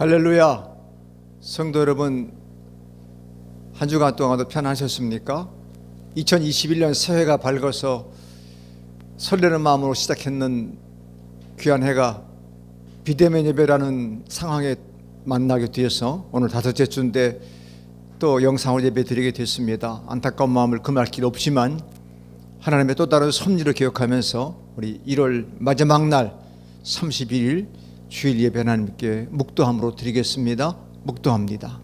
할렐루야. 성도 여러분, 한 주간 동안도 편안하셨습니까? 2021년 새해가 밝아서 설레는 마음으로 시작했는 귀한 해가 비대면 예배라는 상황에 만나게 되어서 오늘 5째 주인데 또 영상으로 예배 드리게 됐습니다. 안타까운 마음을 금할 길 없지만 하나님의 또 다른 섭리를 기억하면서 우리 1월 마지막 날 31일 주일 예배 하나님께 묵도함으로 드리겠습니다. 묵도합니다.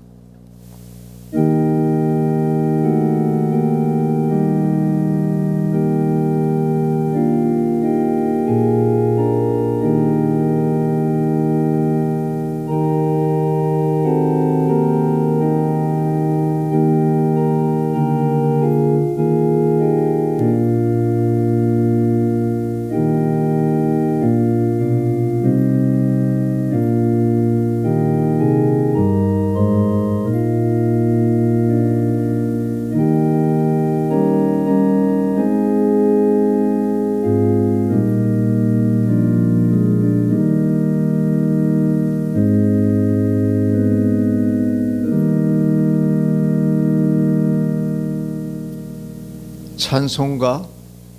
찬송가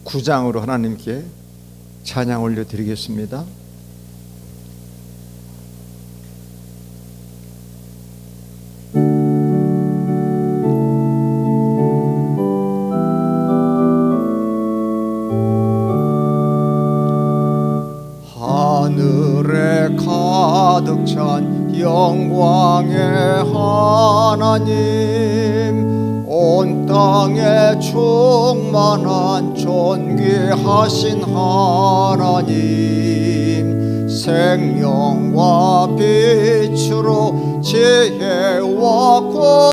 9장으로 하나님께 찬양 올려드리겠습니다. 하늘에 가득 찬 영광의 하나님, 온 땅에 충만한 존귀하신 하나님, 생명과 빛으로 지혜와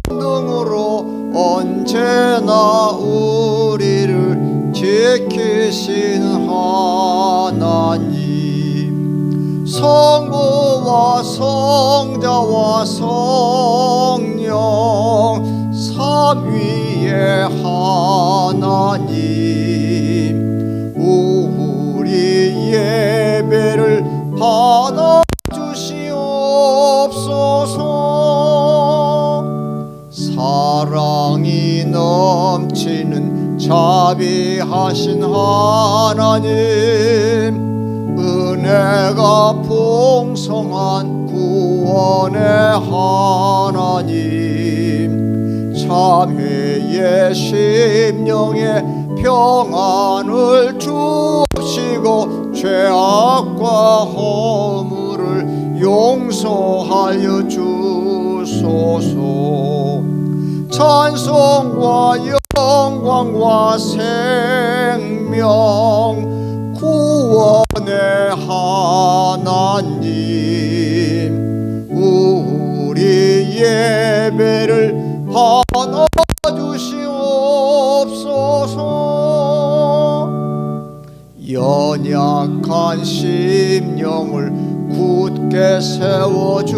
권능으로 언제나 우리를 지키신 하나님, 성부와 성자와 성령 삼위의 하나님, 우리 예배를 받아주시옵소서. 사랑이 넘치는 자비하신 하나님, 은혜가 풍성한 구원의 하나님, 참회의 심령에 평안을 주시고 죄악과 허물을 용서하여 주소서. 찬송과 영광과 생명 구원의 하나님, 우리 예배를 받아주시옵소서. 연약한 심령을 굳게 세워주시고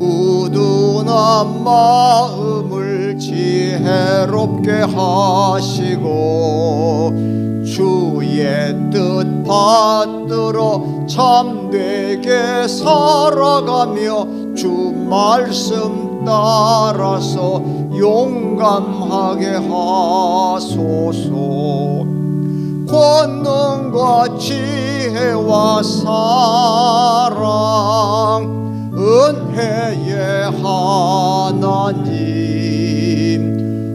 우둔한 마음을 지혜롭게 하시고 주의 뜻 받들어 참되게 살아가며 주 말씀 따라서 용감하게 하소서. 권능과 지혜와 사랑 은혜의 하나님,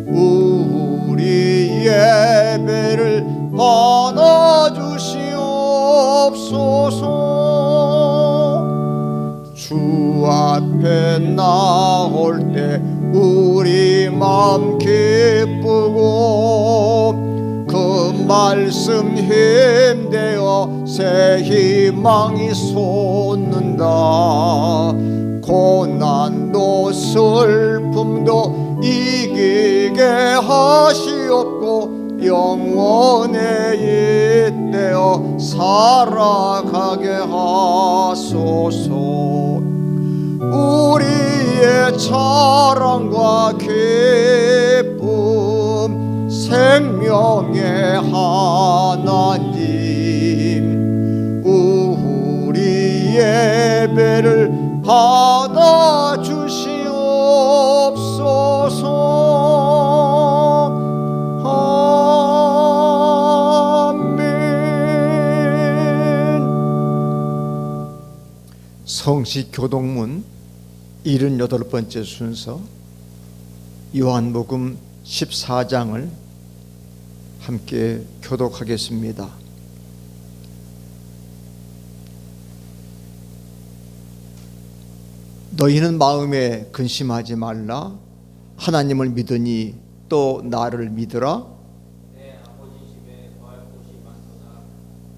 우리 예배를 받아주시옵소서. 주 앞에 나올 때 우리 마음 기쁘고 그 말씀 힘되어 새 희망이 솟는다. 고난도 슬픔도 이기게 하시옵고 영원에 잇대어 살아가게 하소서. 우리의 자랑과 기쁨 생명의 하나님, 우리 예배를 예배를 받아 주시옵소서. 아멘. 성시 교동문 78번째 순서 요한복음 14장을 함께 교독하겠습니다. 너희는 마음에 근심하지 말라. 하나님을 믿으니 또 나를 믿으라. 내 아버지 집에 거할 곳이 많도다.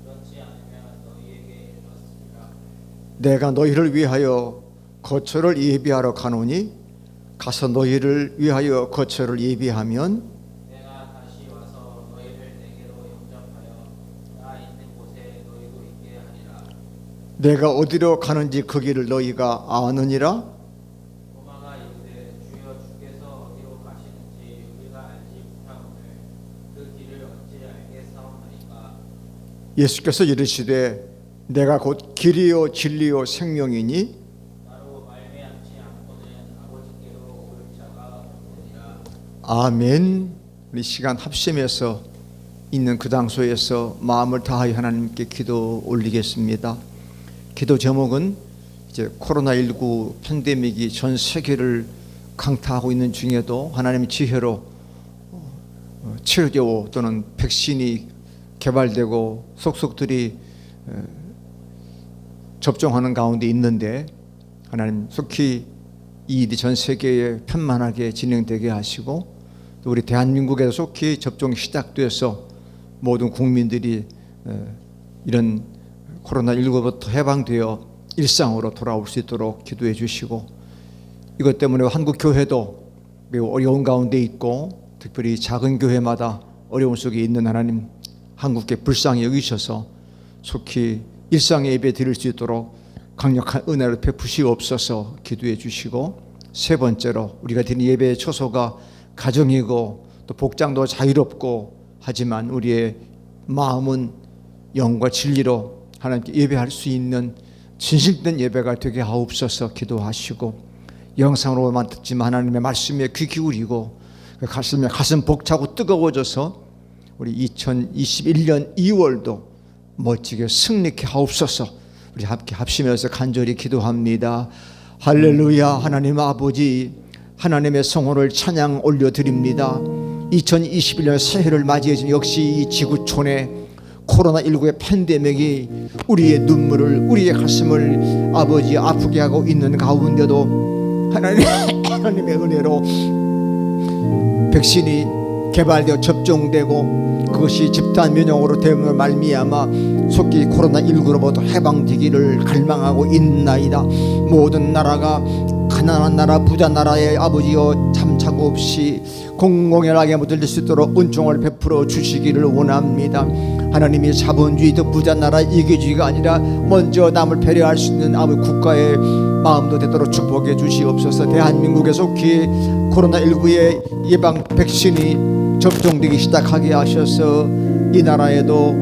그렇지 않으면 너희에게 이르렀으리라. 내가 너희를 위하여 거처를 예비하러 가노니 가서 너희를 위하여 거처를 예비하면 내가 다시 와서 너희를 내게로 영접하여 나 있는 곳에 너희도 있게 하리라. 내가 어디로 가는지 그 길을 너희가 아느니라. 도마가 이르되 주여 주께서 어디로 가시는지 우리가 알지 못하오늘 그 길을 어찌 알겠사오나이까. 예수께서 이르시되 내가 곧 길이요 진리요 생명이니 나로 말미암지 않고는 아버지께로 올 자가 없느니라. 아멘. 우리 시간 합심해서 있는 그 장소에서 마음을 다하여 하나님께 기도 올리겠습니다. 기도 제목은 이제 코로나19 팬데믹이 전 세계를 강타하고 있는 중에도 하나님의 지혜로 치료제오 또는 백신이 개발되고 속속들이 접종하는 가운데 있는데 하나님 속히 이 일이 전 세계에 편만하게 진행되게 하시고 또 우리 대한민국에서 속히 접종이 시작돼서 모든 국민들이 이런 코로나19부터 해방되어 일상으로 돌아올 수 있도록 기도해 주시고, 이것 때문에 한국 교회도 매우 어려운 가운데 있고 특별히 작은 교회마다 어려움 속에 있는 하나님, 한국께 불쌍히 여기셔서 속히 일상의 예배 드릴 수 있도록 강력한 은혜를 베푸시옵소서 기도해 주시고, 세 번째로 우리가 드리는 예배의 초소가 가정이고 또 복장도 자유롭고 하지만 우리의 마음은 영과 진리로 하나님께 예배할 수 있는 진실된 예배가 되게 하옵소서 기도하시고, 영상으로만 듣지만 하나님의 말씀에 귀 기울이고 가슴에 가슴 벅차고 뜨거워져서 우리 2021년 2월도 멋지게 승리케 하옵소서. 우리 함께 합심해서 간절히 기도합니다. 할렐루야. 하나님 아버지, 하나님의 성호를 찬양 올려드립니다. 2021년 새해를 맞이해서 역시 이 지구촌에 코로나19의 팬데믹이 우리의 눈물을, 우리의 가슴을 아버지 아프게 하고 있는 가운데도 하나님의 은혜로 백신이 개발되어 접종되고 그것이 집단 면역으로 되므로 말미암아 속히 코로나19로부터 해방되기를 갈망하고 있나이다. 모든 나라가 가난한 나라 부자 나라의 아버지여 참차고 없이 공공연하게 모델릴 수 있도록 은총을 베풀어 주시기를 원합니다. 하나님이 자본주의도 부자 나라 이기주의가 아니라 먼저 남을 배려할 수 있는 아버지 국가의 마음도 되도록 축복해 주시옵소서. 대한민국에 속히 코로나19의 예방 백신이 접종되기 시작하게 하셔서 이 나라에도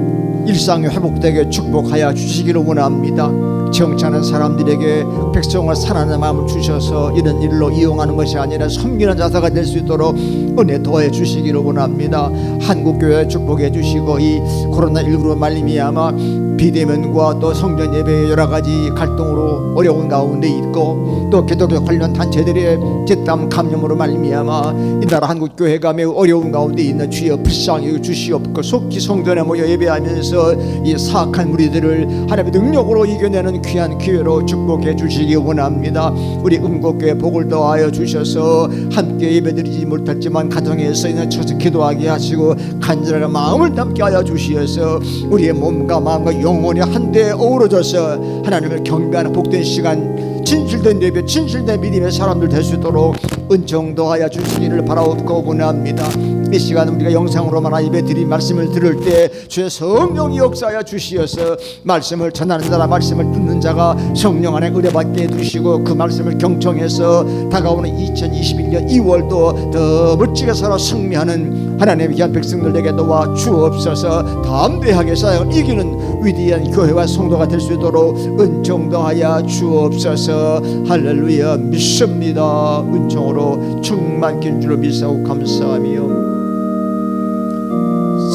일상이 회복되게 축복하여 주시기를 원합니다. 정치하는 사람들에게 백성을 사랑하는 마음을 주셔서 이런 일로 이용하는 것이 아니라 섬기는 자세가 될 수 있도록 은혜 더해 주시기를 원합니다. 한국교회 축복해 주시고 이 코로나19로 말미암아 비대면과 또 성전 예배의 여러 가지 갈등으로 어려운 가운데 있고 또 기독교 관련 단체들의 집단 감염으로 말미암아 이 나라 한국교회가 매우 어려운 가운데 있는 주여 불쌍히 주시옵고 속히 성전에 모여 예배하면서 이 사악한 무리들을 하나님의 능력으로 이겨내는 귀한 기회로 축복해 주시기 원합니다. 우리 응곡교회 복을 더하여 주셔서 함께 예배드리지 못했지만 가정에서 있는 처서 기도하게 하시고 간절한 마음을 담게 하여 주시어서 우리의 몸과 마음과 영혼이 한데 어우러져서 하나님을 경배하는 복된 시간, 진실된 예배, 진실된 믿음의 사람들 될 수 있도록 은총 더하여 주시기를 바라옵고 원합니다. 이 시간 우리가 영상으로만 예배 드린 말씀을 들을 때 주의 성령이 역사하여 주시어서 말씀을 전하는 자라 말씀을 듣는 자가 성령 안에 의뢰받게 해주시고 그 말씀을 경청해서 다가오는 2021년 2월도 더 멋지게 살아 승리하는 하나님 귀한 백성들에게 도와 주옵소서. 담대하게 사역을 이기는 위대한 교회와 성도가 될 수 있도록 은총 더하여 주옵소서. 할렐루야. 믿습니다. 은총으로 충만케 줄로 믿사오 감사하며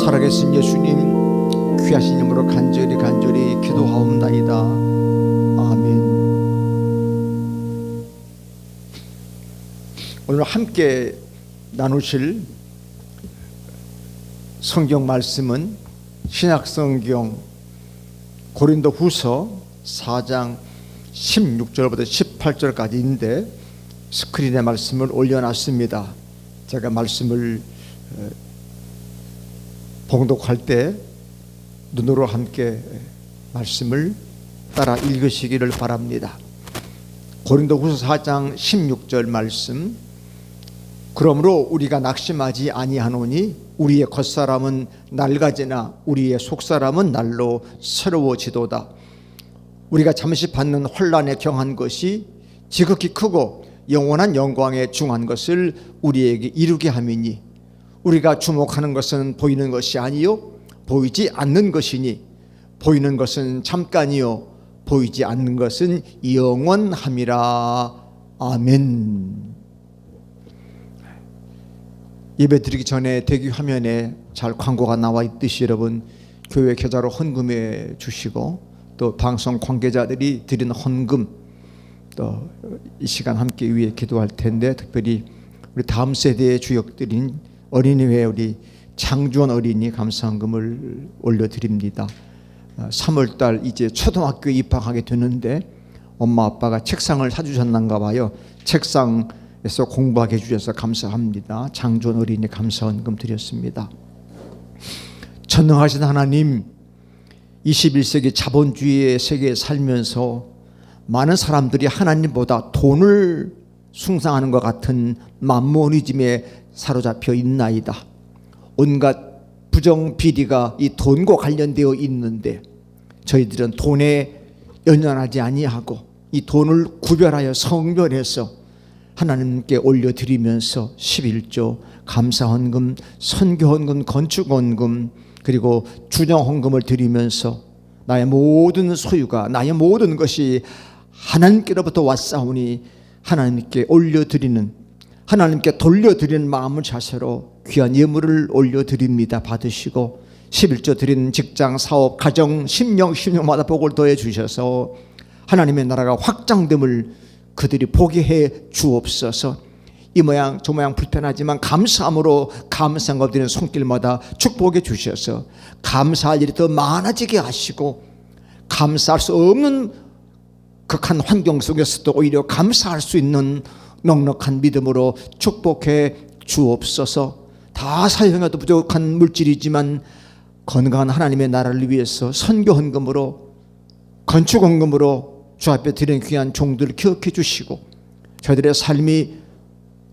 살아계신 예수님 귀하신 이름으로 간절히 기도하옵나이다. 아멘. 오늘 함께 나누실 성경 말씀은 신약성경 고린도후서 4장 16절부터 18절까지인데 스크린에 말씀을 올려놨습니다. 제가 말씀을 봉독할 때 눈으로 함께 말씀을 따라 읽으시기를 바랍니다. 고린도후서 4장 16절 말씀. 그러므로 우리가 낙심하지 아니하노니 우리의 겉사람은 낡아지나 우리의 속사람은 날로 새로워지도다. 우리가 잠시 받는 혼란에 경한 것이 지극히 크고 영원한 영광에 중한 것을 우리에게 이루게 함이니 우리가 주목하는 것은 보이는 것이 아니요 보이지 않는 것이니 보이는 것은 잠깐이요 보이지 않는 것은 영원함이라. 아멘. 예배 드리기 전에 대기 화면에 잘 광고가 나와 있듯이 여러분 교회 계좌로 헌금해 주시고 또 방송 관계자들이 드리는 헌금 또 이 시간 함께 위해 기도할 텐데 특별히 우리 다음 세대의 주역들인 어린이회 우리 장주원 어린이 감사헌금을 올려드립니다. 3월달 이제 초등학교에 입학하게 되는데 엄마 아빠가 책상을 사주셨는가 봐요. 책상에서 공부하게 해주셔서 감사합니다. 장주원 어린이 감사헌금 드렸습니다. 전능하신 하나님, 21세기 자본주의의 세계에 살면서 많은 사람들이 하나님보다 돈을 숭상하는 것 같은 만모니즘에 사로잡혀 있나이다. 온갖 부정비리가 이 돈과 관련되어 있는데 저희들은 돈에 연연하지 아니하고 이 돈을 구별하여 성별해서 하나님께 올려드리면서 11조 감사헌금, 선교헌금, 건축헌금 그리고 주정헌금을 드리면서 나의 모든 소유가 나의 모든 것이 하나님께로부터 왔사오니 하나님께 올려드리는 하나님께 돌려드리는 마음을 자세로 귀한 예물을 올려드립니다. 받으시고 11조 드리는 직장, 사업, 가정, 심령마다 복을 더해 주셔서 하나님의 나라가 확장됨을 그들이 보게 해 주옵소서. 이 모양 저 모양 불편하지만 감사함으로 감사한 것들은 손길마다 축복해 주셔서 감사할 일이 더 많아지게 하시고 감사할 수 없는 극한 환경 속에서도 오히려 감사할 수 있는 넉넉한 믿음으로 축복해 주옵소서. 다 사용해도 부족한 물질이지만 건강한 하나님의 나라를 위해서 선교헌금으로 건축헌금으로 주 앞에 드리는 귀한 종들을 기억해 주시고 저희들의 삶이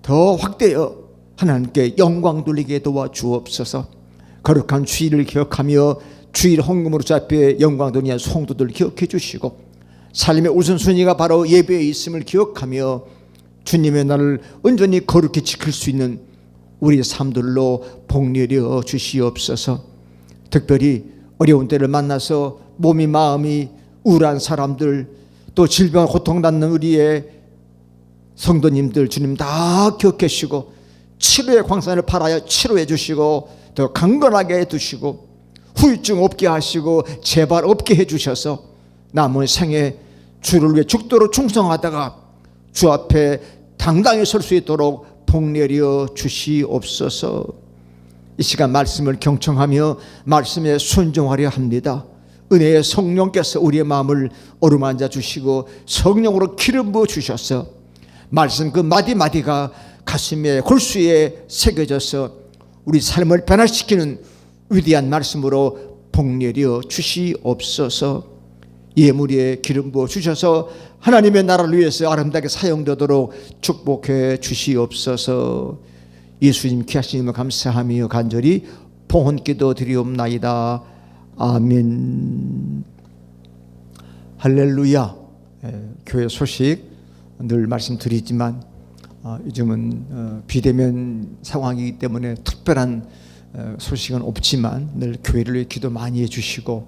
더 확대하여 하나님께 영광 돌리게 도와 주옵소서. 거룩한 주일을 기억하며 주일 헌금으로 주 앞에 영광 돌리는 성도들 기억해 주시고 삶의 우선순위가 바로 예배에 있음을 기억하며 주님의 날을 온전히 거룩히 지킬 수 있는 우리 삶들로 복내려 주시옵소서. 특별히 어려운 때를 만나서 몸이 마음이 우울한 사람들 또 질병 고통받는 우리의 성도님들 주님 다 기억해 주시고 치료의 광산을 팔아야 치료해 주시고 더 강건하게 해두시고 후유증 없게 하시고 재발 없게 해주셔서 남은 생에 주를 위해 죽도록 충성하다가 주 앞에 당당히 설 수 있도록 복내려 주시옵소서. 이 시간 말씀을 경청하며 말씀에 순종하려 합니다. 은혜의 성령께서 우리의 마음을 어루만져 주시고 성령으로 기름 부어 주셔서 말씀 그 마디마디가 가슴에 골수에 새겨져서 우리 삶을 변화시키는 위대한 말씀으로 복내려 주시옵소서. 예물에 기름 부어 주셔서 하나님의 나라를 위해서 아름답게 사용되도록 축복해 주시옵소서. 예수님 귀하신 이름을 감사하며 간절히 봉헌기도 드리옵나이다. 아멘. 할렐루야. 교회 소식 늘 말씀드리지만 요즘은 비대면 상황이기 때문에 특별한 소식은 없지만 늘 교회를 위해 기도 많이 해주시고,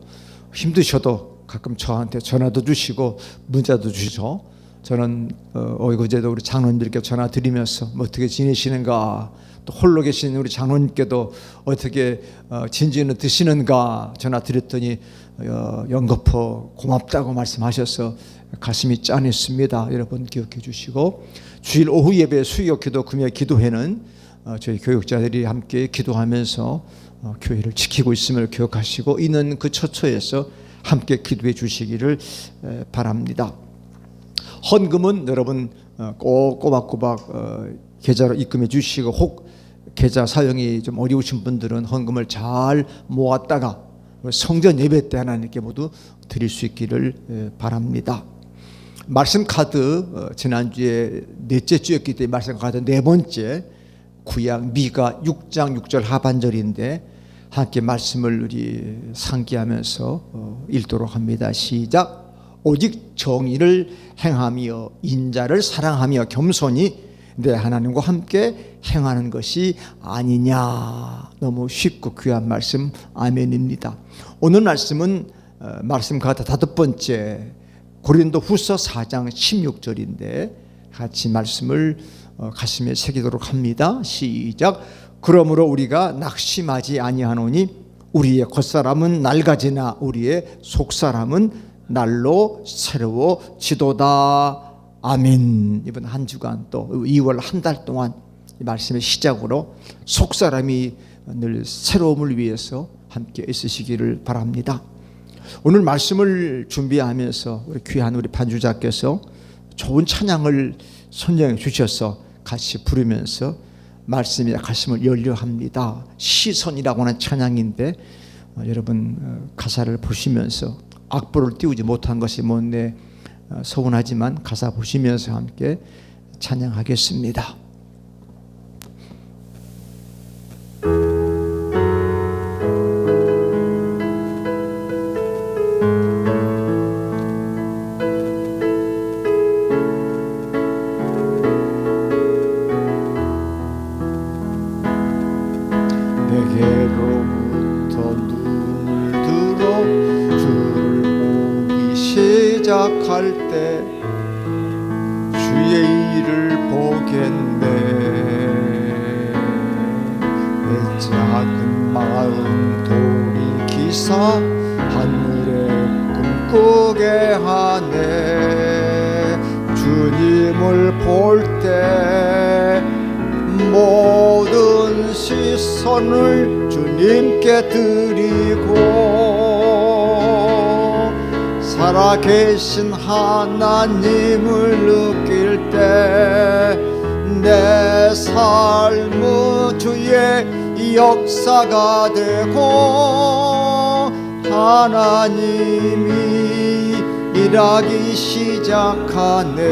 힘드셔도 가끔 저한테 전화도 주시고 문자도 주시죠. 저는 어제도 우리 장로님들께 전화 드리면서 뭐 어떻게 지내시는가, 또 홀로 계신 우리 장로님께도 어떻게 진지는 드시는가 전화 드렸더니 연거푸 고맙다고 말씀하셔서 가슴이 짠했습니다. 여러분 기억해 주시고, 주일 오후 예배 수요 기도 금요 기도회는 저희 교육자들이 함께 기도하면서 교회를 지키고 있음을 기억하시고, 있는 그 처처에서 함께 기도해 주시기를 바랍니다. 헌금은 여러분 꼭 꼬박꼬박 계좌로 입금해 주시고, 혹 계좌 사용이 좀 어려우신 분들은 헌금을 잘 모았다가 성전 예배 때 하나님께 모두 드릴 수 있기를 바랍니다. 말씀 카드, 지난주에 넷째 주였기 때문에 말씀 카드 네 번째, 구약 미가 6장 6절 하반절인데 함께 말씀을 우리 상기하면서 읽도록 합니다. 시작. 오직 정의를 행하며 인자를 사랑하며 겸손히 내 하나님과 함께 행하는 것이 아니냐. 너무 쉽고 귀한 말씀, 아멘입니다. 오늘 말씀은 말씀 가다 5번째, 고린도 후서 4장 16절인데 같이 말씀을 가슴에 새기도록 합니다. 시작. 그러므로 우리가 낙심하지 아니하노니 우리의 겉사람은 낡아지나 우리의 속사람은 날로 새로워지도다. 아멘. 이번 한 주간 또 2월 한 달 동안 이 말씀의 시작으로 속사람이 늘 새로움을 위해서 함께 있으시기를 바랍니다. 오늘 말씀을 준비하면서 우리 귀한 우리 반주자께서 좋은 찬양을 선정해 주셔서 같이 부르면서 말씀의 가슴을 열려 합니다. 시선이라고 하는 찬양인데 여러분 가사를 보시면서 악보를 띄우지 못한 것이 뭔데 서운하지만 가사 보시면서 함께 찬양하겠습니다. 내게로부터 눈을 들어 주를 보기 시작할 때 주의 일을 보겠네. 내 작은 마음 돌이키사 하늘에 꿈꾸게 하네. 주님을 볼 때 모든 시선을 주님께 드리고 살아계신 하나님을 느낄 때 내 삶은 주의 역사가 되고 하나님이 일하기 시작하네.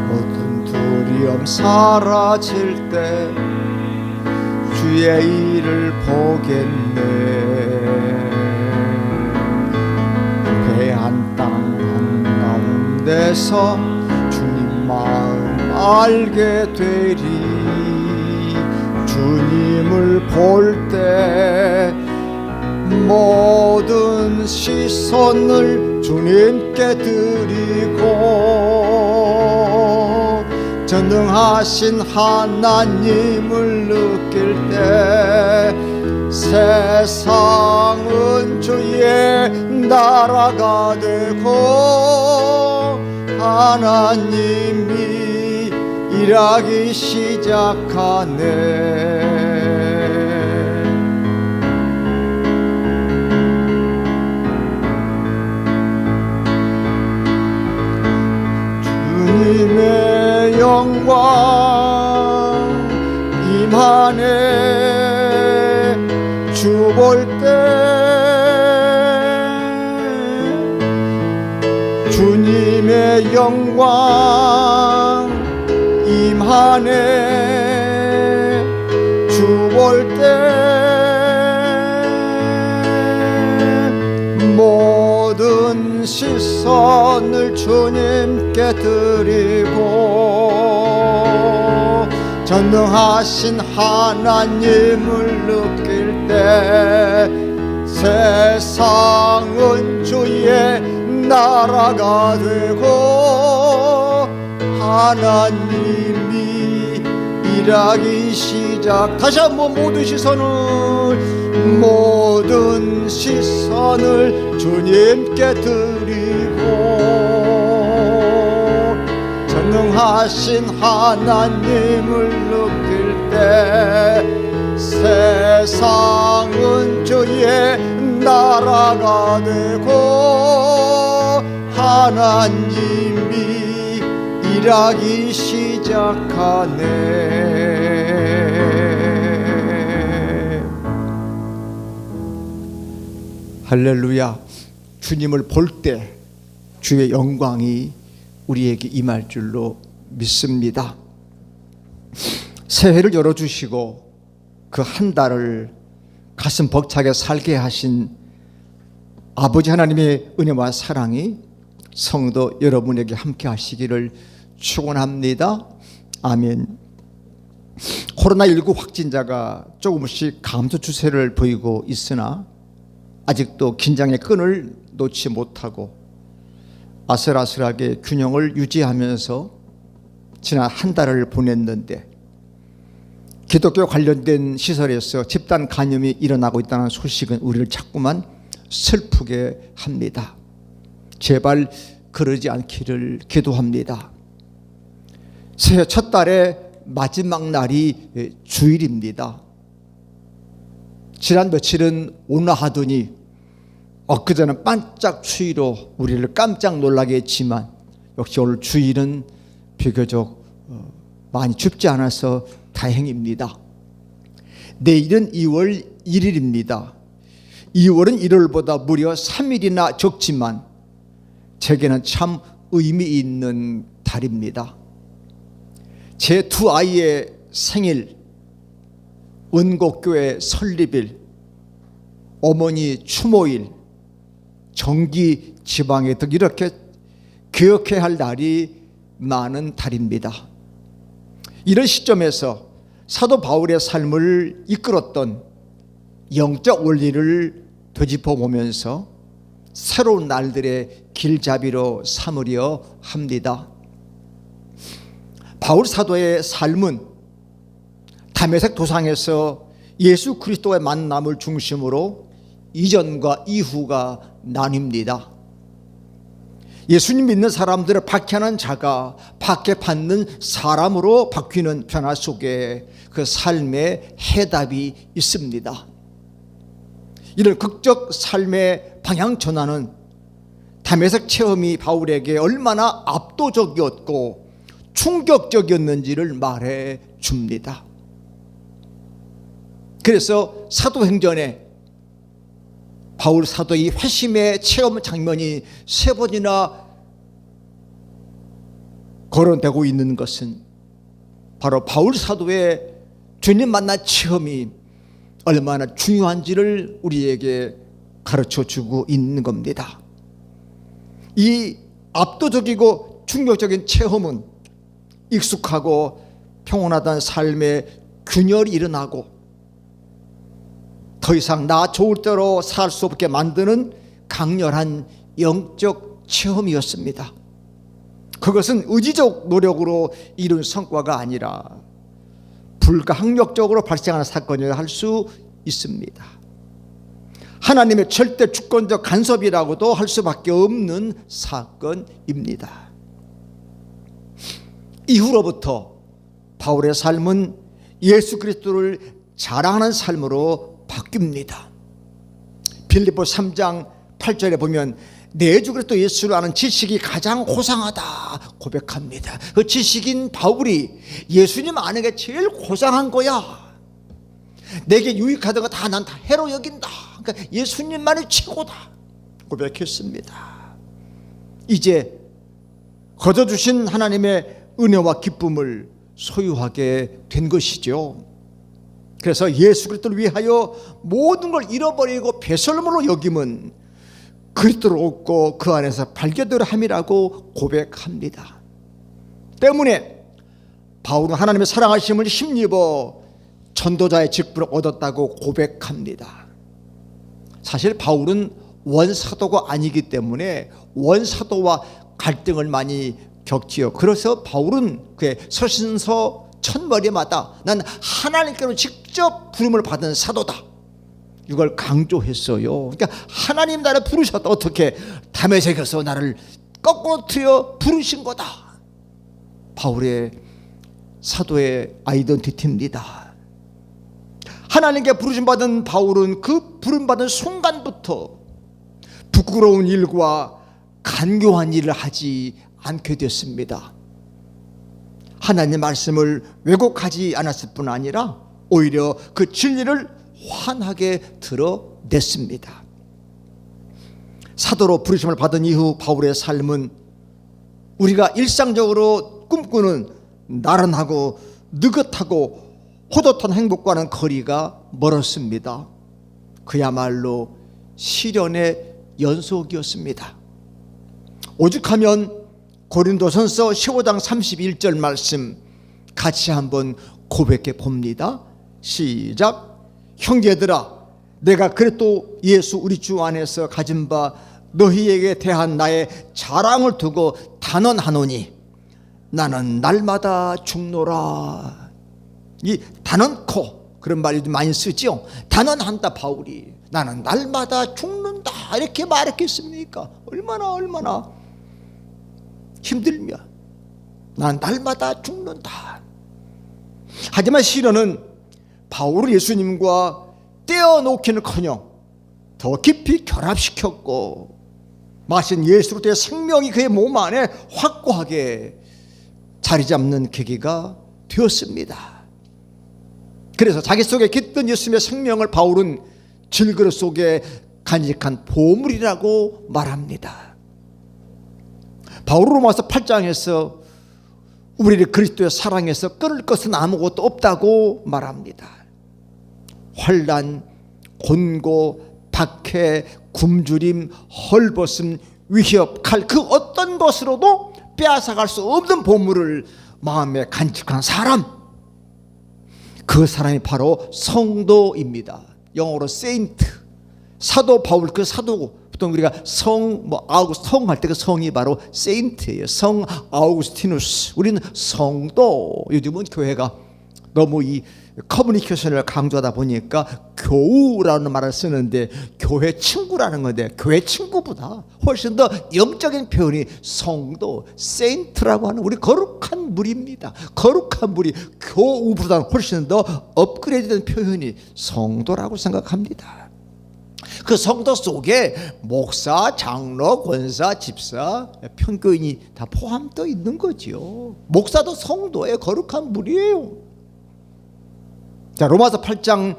모든 두려움 사라질 때 주의 일을 보겠네. 괴한 땅 한가운데서 주님 마음 알게 되리. 주님을 볼 때 모든 시선을 주님께 드리고 전능하신 하나님을 느낄 때 세상은 주의 나라가 되고 하나님이 일하기 시작하네. 주님의 영광 임하네. 주 볼 때 주님의 영광 임하네. 올 때 모든 시선을 주님께 드리고 전능하신 하나님을 느낄 때 세상은 주의 나라가 되고 하나님이 일하기 시작. 다시 한번 모든 시선을 주님께 드리고 전능하신 하나님을 느낄 때 세상은 주의 나라가 되고 하나님이 일하기 시작하네. 할렐루야. 주님을 볼 때 주의 영광이 우리에게 임할 줄로 믿습니다. 새해를 열어주시고 그 한 달을 가슴 벅차게 살게 하신 아버지 하나님의 은혜와 사랑이 성도 여러분에게 함께 하시기를 축원합니다. 아멘. 코로나19 확진자가 조금씩 감소 추세를 보이고 있으나 아직도 긴장의 끈을 놓지 못하고 아슬아슬하게 균형을 유지하면서 지난 한 달을 보냈는데 기독교 관련된 시설에서 집단 감염이 일어나고 있다는 소식은 우리를 자꾸만 슬프게 합니다. 제발 그러지 않기를 기도합니다. 새해 첫 달의 마지막 날이 주일입니다. 지난 며칠은 오나 하더니 엊그제는 반짝 추위로 우리를 깜짝 놀라게 했지만 역시 오늘 주일은 비교적 많이 춥지 않아서 다행입니다. 내일은 2월 1일입니다. 2월은 1월보다 무려 3일이나 적지만 제게는 참 의미 있는 달입니다. 제 두 아이의 생일, 은곡교회 설립일, 어머니 추모일, 정기 지방회 등 이렇게 기억해야 할 날이 많은 달입니다. 이런 시점에서 사도 바울의 삶을 이끌었던 영적 원리를 되짚어 보면서 새로운 날들의 길잡이로 삼으려 합니다. 바울 사도의 삶은 다메섹 도상에서 예수 그리스도의 만남을 중심으로 이전과 이후가 나뉩니다. 예수님 믿는 사람들을 박해하는 자가 박해받는 사람으로 바뀌는 변화 속에 그 삶의 해답이 있습니다. 이런 극적 삶의 방향 전환은 다메섹 체험이 바울에게 얼마나 압도적이었고 충격적이었는지를 말해 줍니다. 그래서 사도행전에 바울 사도의 회심의 체험 장면이 3번이나 거론되고 있는 것은 바로 바울 사도의 주님 만난 체험이 얼마나 중요한지를 우리에게 가르쳐 주고 있는 겁니다. 이 압도적이고 충격적인 체험은 익숙하고 평온하던 삶의 균열이 일어나고 더 이상 나 좋을 대로 살 수 없게 만드는 강렬한 영적 체험이었습니다. 그것은 의지적 노력으로 이룬 성과가 아니라 불가항력적으로 발생하는 사건이라 할 수 있습니다. 하나님의 절대 주권적 간섭이라고도 할 수밖에 없는 사건입니다. 이후로부터 바울의 삶은 예수 그리스도를 자랑하는 삶으로 바뀝니다. 빌립보 3장 8절에 보면 내 주 그리스도 예수를 아는 지식이 가장 고상하다 고백합니다. 그 지식인 바울이 예수님 아는 게 제일 고상한 거야. 내게 유익하던 거 다 난 다 해로 여긴다. 그러니까 예수님만이 최고다 고백했습니다. 이제 거저주신 하나님의 은혜와 기쁨을 소유하게 된 것이죠. 그래서 예수 그리스도를 위하여 모든 걸 잃어버리고 배설물로 여김은 그리스도를 얻고 그 안에서 발견되려 함이라고 고백합니다. 때문에 바울은 하나님의 사랑하심을 힘입어 전도자의 직분을 얻었다고 고백합니다. 사실 바울은 원사도가 아니기 때문에 원사도와 갈등을 많이 겪지요. 그래서 바울은 그의 서신서 첫머리마다 난 하나님께로 직접 부름을 받은 사도다, 이걸 강조했어요. 그러니까 하나님 나를 부르셨다. 어떻게? 다메섹에서 나를 거꾸로 틀어 부르신 거다. 바울의 사도의 아이덴티티입니다. 하나님께 부르심 받은 바울은 그 부름 받은 순간부터 부끄러운 일과 간교한 일을 하지 않게 됐습니다. 하나님의 말씀을 왜곡하지 않았을 뿐 아니라 오히려 그 진리를 환하게 드러냈습니다. 사도로 부르심을 받은 이후 바울의 삶은 우리가 일상적으로 꿈꾸는 나른하고 느긋하고 호젓한 행복과는 거리가 멀었습니다. 그야말로 시련의 연속이었습니다. 오죽하면 고린도전서 15장 31절 말씀 같이 한번 고백해 봅니다. 시작. 형제들아, 내가 그리스도 예수 우리 주 안에서 가진 바 너희에게 대한 나의 자랑을 두고 단언하노니 나는 날마다 죽노라. 이 단언코, 그런 말이 많이 쓰죠. 단언한다. 바울이 나는 날마다 죽는다 이렇게 말했겠습니까? 얼마나 힘들면 난 날마다 죽는다. 하지만 시련은 바울을 예수님과 떼어놓기는커녕 더 깊이 결합시켰고 마신 예수 그리스도의 생명이 그의 몸 안에 확고하게 자리 잡는 계기가 되었습니다. 그래서 자기 속에 깃든 예수님의 생명을 바울은 질그릇 속에 간직한 보물이라고 말합니다. 바울은 로마서 8장에서 우리를 그리스도의 사랑에서 끊을 것은 아무것도 없다고 말합니다. 환난, 곤고, 박해, 굶주림, 헐벗음, 위협, 칼, 그 어떤 것으로도 빼앗아갈 수 없는 보물을 마음에 간직한 사람, 그 사람이 바로 성도입니다. 영어로 세인트. 사도 바울, 그 사도, 보통 우리가 성 할 때 그 성이 바로 세인트예요. 성 아우구스티누스. 우리는 성도. 요즘은 교회가 너무 이 커뮤니케이션을 강조하다 보니까 교우라는 말을 쓰는데 교회 친구라는 건데, 교회 친구보다 훨씬 더 영적인 표현이 성도, 세인트라고 하는 우리 거룩한 무리입니다. 거룩한 무리, 교우보다는 훨씬 더 업그레이드된 표현이 성도라고 생각합니다. 그 성도 속에 목사, 장로, 권사, 집사, 편교인이 다 포함되어 있는 거죠. 목사도 성도의 거룩한 무리예요. 자, 로마서 8장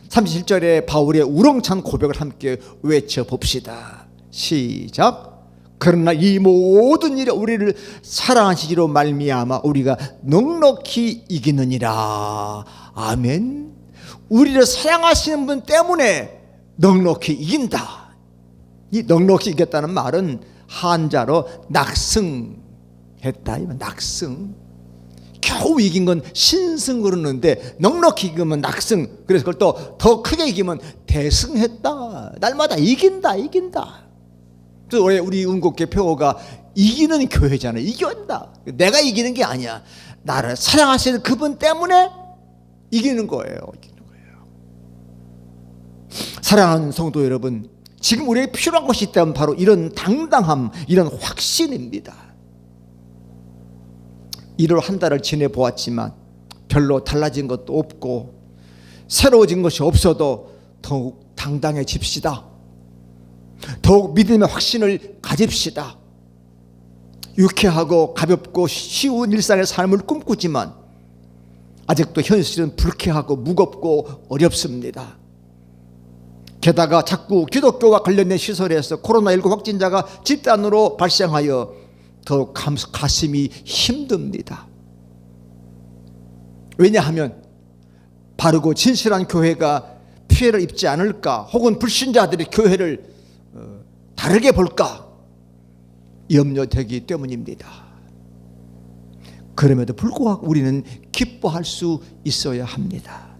37절에 바울의 우렁찬 고백을 함께 외쳐봅시다. 시작. 그러나 이 모든 일에 우리를 사랑하시기로 말미암아 우리가 넉넉히 이기느니라. 아멘. 우리를 사랑하시는 분 때문에 넉넉히 이긴다. 이 넉넉히 이겼다는 말은 한자로 낙승했다. 낙승. 겨우 이긴 건 신승 그러는데 넉넉히 이기면 낙승. 그래서 그걸 또 더 크게 이기면 대승했다. 날마다 이긴다. 그래서 우리 운곡계 표어가 이기는 교회잖아요. 이긴다. 내가 이기는 게 아니야. 나를 사랑하시는 그분 때문에 이기는 거예요. 사랑하는 성도 여러분, 지금 우리에게 필요한 것이 있다면 바로 이런 당당함, 이런 확신입니다. 1월 한 달을 지내보았지만 별로 달라진 것도 없고 새로워진 것이 없어도 더욱 당당해집시다. 더욱 믿음의 확신을 가집시다. 유쾌하고 가볍고 쉬운 일상의 삶을 꿈꾸지만 아직도 현실은 불쾌하고 무겁고 어렵습니다. 게다가 자꾸 기독교와 관련된 시설에서 코로나19 확진자가 집단으로 발생하여 더욱 가슴이 힘듭니다. 왜냐하면 바르고 진실한 교회가 피해를 입지 않을까, 혹은 불신자들이 교회를 다르게 볼까 염려되기 때문입니다. 그럼에도 불구하고 우리는 기뻐할 수 있어야 합니다.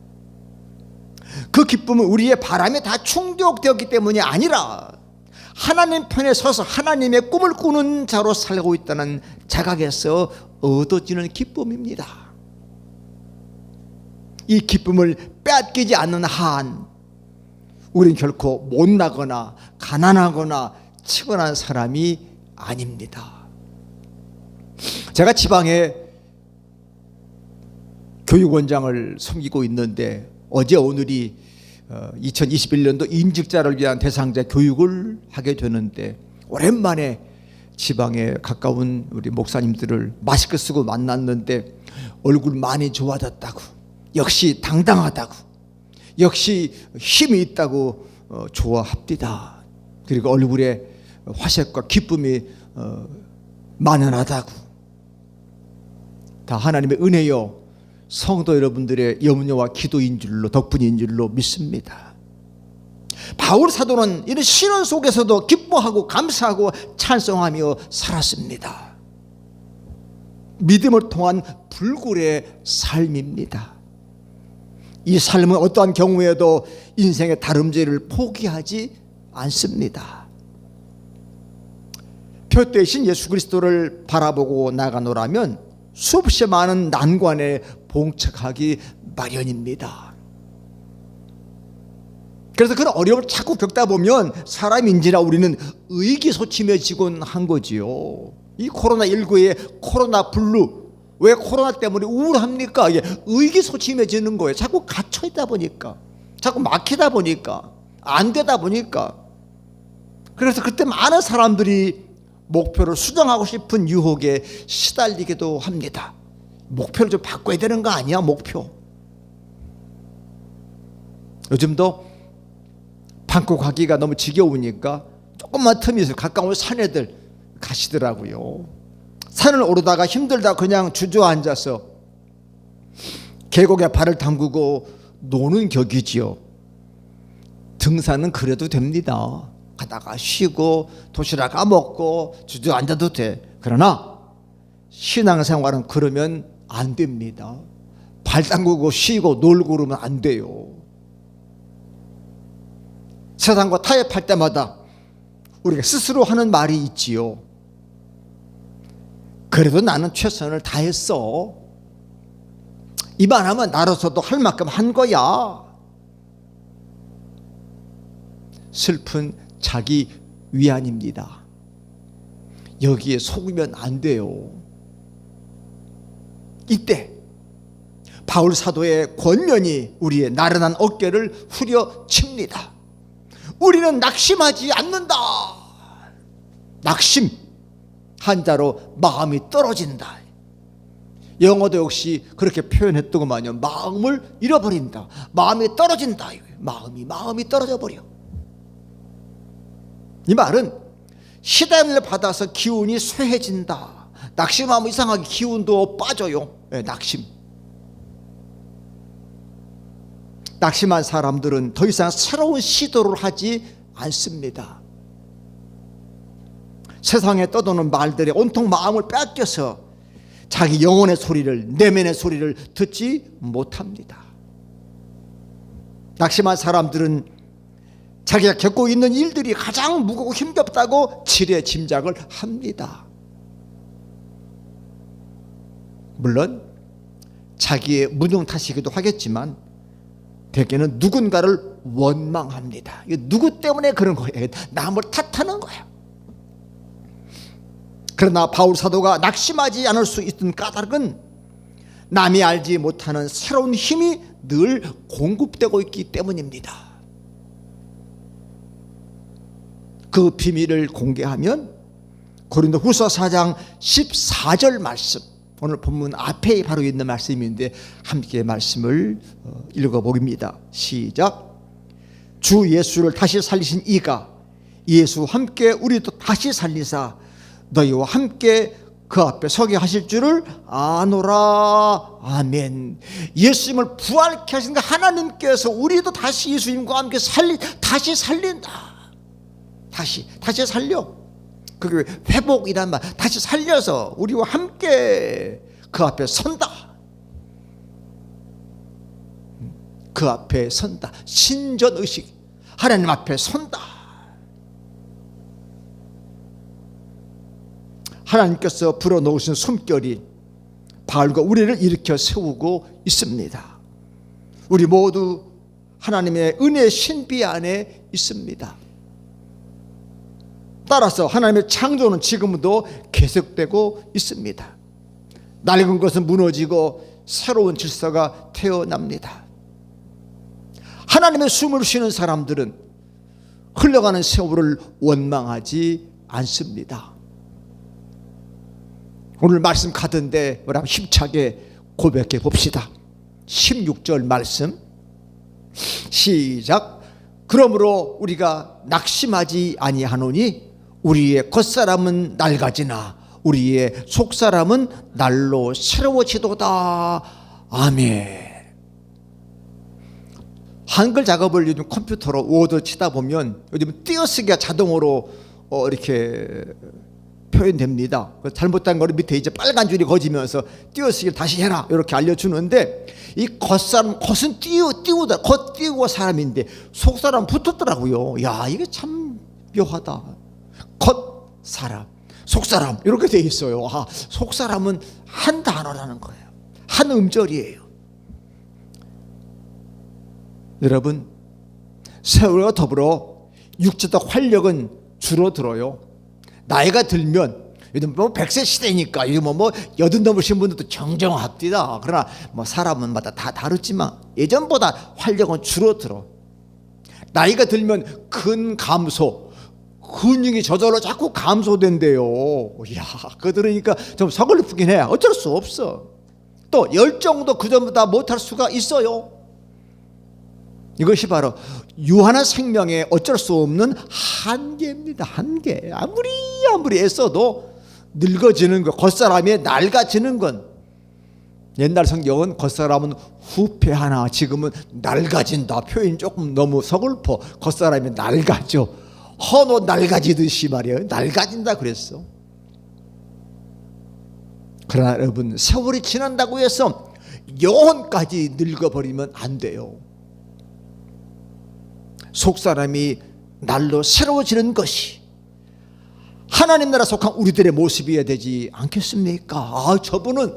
그 기쁨은 우리의 바람에 다 충족되었기 때문이 아니라 하나님 편에 서서 하나님의 꿈을 꾸는 자로 살고 있다는 자각에서 얻어지는 기쁨입니다. 이 기쁨을 빼앗기지 않는 한 우리는 결코 못나거나 가난하거나 치근한 사람이 아닙니다. 제가 지방에 교육원장을 섬기고 있는데 어제 오늘이 2021년도 임직자를 위한 대상자 교육을 하게 되는데 오랜만에 지방에 가까운 우리 목사님들을 마스크 쓰고 만났는데 얼굴 많이 좋아졌다고, 역시 당당하다고, 역시 힘이 있다고 좋아합니다. 그리고 얼굴에 화색과 기쁨이 만연하다고. 다 하나님의 은혜요, 성도 여러분들의 염려와 기도인 줄로, 덕분인 줄로 믿습니다. 바울 사도는 이런 시련 속에서도 기뻐하고 감사하고 찬송하며 살았습니다. 믿음을 통한 불굴의 삶입니다. 이 삶은 어떠한 경우에도 인생의 다름질을 포기하지 않습니다. 표 대신 예수 그리스도를 바라보고 나가노라면 수없이 많은 난관에 봉착하기 마련입니다. 그래서 그런 어려움을 자꾸 겪다 보면 사람인지라 우리는 의기소침해지곤 한 거지요. 이 코로나19의 코로나 블루, 왜 코로나 때문에 우울합니까? 이게 의기소침해지는 거예요. 자꾸 갇혀있다 보니까, 자꾸 막히다 보니까, 안 되다 보니까. 그래서 그때 많은 사람들이 목표를 수정하고 싶은 유혹에 시달리기도 합니다. 목표를 좀 바꿔야 되는 거 아니야? 목표. 요즘도 방콕 가기가 너무 지겨우니까 조금만 틈이 있어요. 가까운 산에들 가시더라고요. 산을 오르다가 힘들다 그냥 주저앉아서 계곡에 발을 담그고 노는 격이지요. 등산은 그래도 됩니다. 가다가 쉬고 도시락 까먹고 주저앉아도 돼. 그러나 신앙생활은 그러면 안 됩니다. 발 담그고 쉬고 놀고 그러면 안 돼요. 세상과 타협할 때마다 우리가 스스로 하는 말이 있지요. 그래도 나는 최선을 다했어. 이만하면 나로서도 할 만큼 한 거야. 슬픈 자기 위안입니다. 여기에 속으면 안 돼요. 이때 바울 사도의 권면이 우리의 나른한 어깨를 후려칩니다. 우리는 낙심하지 않는다. 낙심, 한자로 마음이 떨어진다. 영어도 역시 그렇게 표현했더구만요. 마음을 잃어버린다. 마음이 떨어진다. 마음이 떨어져 버려. 이 말은 시달림을 받아서 기운이 쇠해진다. 낙심하면 이상하게 기운도 빠져요. 낙심. 낙심한 사람들은 더 이상 새로운 시도를 하지 않습니다. 세상에 떠도는 말들에 온통 마음을 뺏겨서 자기 영혼의 소리를, 내면의 소리를 듣지 못합니다. 낙심한 사람들은 자기가 겪고 있는 일들이 가장 무겁고 힘겹다고 지레 짐작을 합니다. 물론 자기의 무능 탓이기도 하겠지만 대개는 누군가를 원망합니다. 누구 때문에 그런 거예요? 남을 탓하는 거예요. 그러나 바울 사도가 낙심하지 않을 수 있던 까닭은 남이 알지 못하는 새로운 힘이 늘 공급되고 있기 때문입니다. 그 비밀을 공개하면 고린도후서 4장 14절 말씀, 오늘 본문 앞에 바로 있는 말씀인데 함께 말씀을 읽어보겠습니다. 시작. 주 예수를 다시 살리신 이가 예수 함께 우리도 다시 살리사 너희와 함께 그 앞에 서게 하실 줄을 아노라. 아멘. 예수님을 부활케 하신 하나님께서 우리도 다시 예수님과 함께 다시 살린다. 다시 살려. 그게 회복이란 말. 다시 살려서 우리와 함께 그 앞에 선다. 그 앞에 선다. 신전의식. 하나님 앞에 선다. 하나님께서 불어넣으신 숨결이 바울과 우리를 일으켜 세우고 있습니다. 우리 모두 하나님의 은혜의 신비 안에 있습니다. 따라서 하나님의 창조는 지금도 계속되고 있습니다. 낡은 것은 무너지고 새로운 질서가 태어납니다. 하나님의 숨을 쉬는 사람들은 흘러가는 세월을 원망하지 않습니다. 오늘 말씀 가던데 우리 한번 힘차게 고백해 봅시다. 16절 말씀 시작. 그러므로 우리가 낙심하지 아니하노니 우리의 겉사람은 낡아지나 우리의 속사람은 날로 새로워지도다. 아멘. 한글 작업을 요즘 컴퓨터로 워드 치다 보면 요즘 띄어쓰기가 자동으로 이렇게 표현됩니다. 잘못된 거를 밑에 이제 빨간 줄이 거지면서 띄어쓰기를 다시 해라 이렇게 알려주는데, 이 겉사람, 겉은 띄우다, 겉 띄우고 사람인데 속사람 붙었더라고요. 야, 이게 참 묘하다. 겉사람, 속사람 이렇게 돼 있어요. 아, 속사람은 한 단어라는 거예요. 한 음절이에요. 여러분, 세월과 더불어 육체적 활력은 줄어들어요. 나이가 들면 요즘 뭐 100세 시대니까 요즘 뭐 80 넘으신 분들도 정정합디다. 그러나 뭐 사람은마다 다 다르지만 예전보다 활력은 줄어들어. 나이가 들면 근감소, 근육이 저절로 자꾸 감소된대요. 이야, 그거 들으니까 좀 서글프긴 해. 어쩔 수 없어. 또 열정도 그전보다 못할 수가 있어요. 이것이 바로 유한한 생명의 어쩔 수 없는 한계입니다. 한계. 아무리 애써도 늙어지는 것, 겉사람이 낡아지는 건, 옛날 성경은 겉사람은 후패하나 지금은 낡아진다. 표현이 조금 너무 서글퍼. 겉사람이 낡아져. 헌옷 낡아지듯이 말이에요. 낡아진다 그랬어. 그러나 여러분, 세월이 지난다고 해서 영혼까지 늙어버리면 안 돼요. 속사람이 날로 새로워지는 것이 하나님 나라 속한 우리들의 모습이어야 되지 않겠습니까? 아, 저분은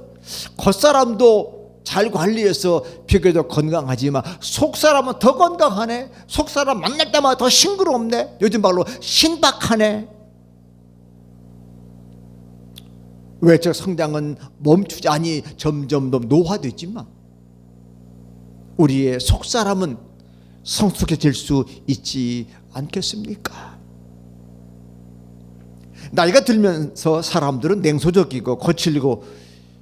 겉사람도 잘 관리해서 비교적 건강하지만 속사람은 더 건강하네. 속사람 만날 때마다 더 싱그럽네. 요즘 말로 신박하네. 외적 성장은 멈추지 아니 점점 더 노화되지만 우리의 속사람은 성숙해질 수 있지 않겠습니까? 나이가 들면서 사람들은 냉소적이고 거칠고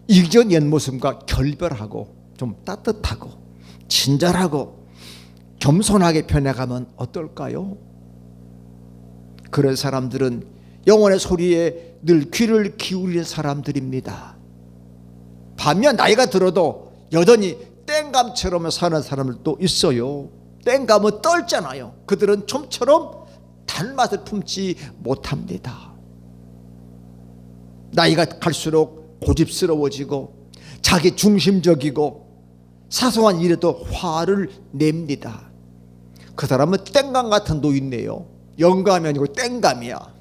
이전 옛 모습과 결별하고 좀 따뜻하고 친절하고 겸손하게 변해가면 어떨까요? 그런 사람들은 영혼의 소리에 늘 귀를 기울이는 사람들입니다. 반면 나이가 들어도 여전히 땡감처럼 사는 사람들도 있어요. 땡감은 떨잖아요. 그들은 좀처럼 단맛을 품지 못합니다. 나이가 갈수록 고집스러워지고 자기 중심적이고 사소한 일에도 화를 냅니다. 그 사람은 땡감 같은 노인네요. 영감이 아니고 땡감이야.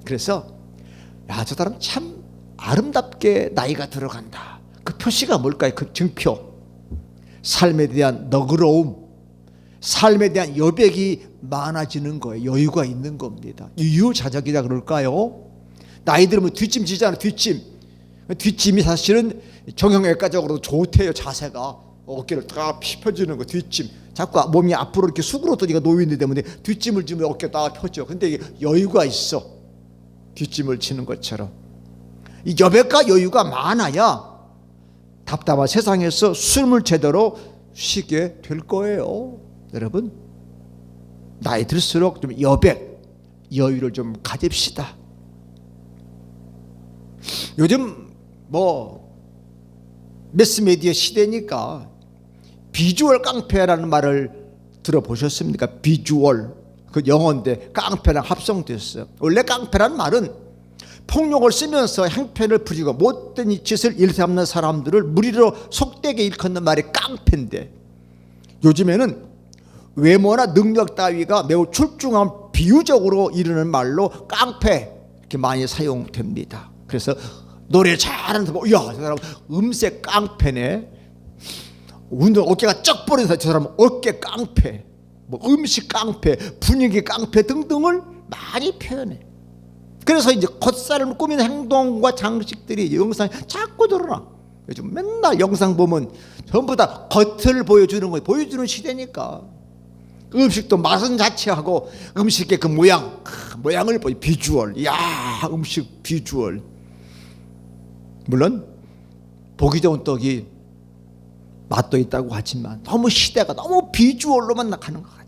그래서 야, 저 사람 참 아름답게 나이가 들어간다. 그 표시가 뭘까요? 그 증표. 삶에 대한 너그러움, 삶에 대한 여백이 많아지는 거예요. 여유가 있는 겁니다. 유유자적이다 그럴까요? 나이 들으면 뒷짐 지잖아요. 뒷짐이 사실은 정형외과적으로도 좋대요. 자세가 어깨를 딱 펴주는 거. 뒷짐. 자꾸 몸이 앞으로 이렇게 수그러뜨니까 노인들 때문에 뒷짐을 지면 어깨가 딱 펴져. 근데 이게 여유가 있어. 뒷짐을 치는 것처럼. 이 여백과 여유가 많아야 답답한 세상에서 숨을 제대로 쉬게 될 거예요. 여러분, 나이 들수록 좀 여백, 여유를 좀 가집시다. 요즘 매스미디어 시대니까 비주얼 깡패라는 말을 들어보셨습니까? 비주얼, 그 영어인데 깡패랑 합성됐어요. 원래 깡패라는 말은 폭력을 쓰면서 행편을 부리고 못된 짓을 일삼는 사람들을 무리로 속되게 일컫는 말이 깡패인데, 요즘에는 외모나 능력 따위가 매우 출중한 비유적으로 이르는 말로 깡패 이렇게 많이 사용됩니다. 그래서 노래 잘하는 사람, 야, 저 사람 음색 깡패네. 운동 어깨가 쩍 버린 사람, 저 사람 어깨 깡패, 음식 깡패, 분위기 깡패 등등을 많이 표현해. 그래서 이제 겉살을 꾸미는 행동과 장식들이 영상에 자꾸 드러나. 요즘 맨날 영상 보면 전부 다 겉을 보여주는 거예요. 보여주는 시대니까. 음식도 맛은 자체하고 음식의 그 모양을 보여. 비주얼. 야, 음식 비주얼. 물론 보기 좋은 떡이 맛도 있다고 하지만 너무 시대가 너무 비주얼로만 나가는 것 같아요.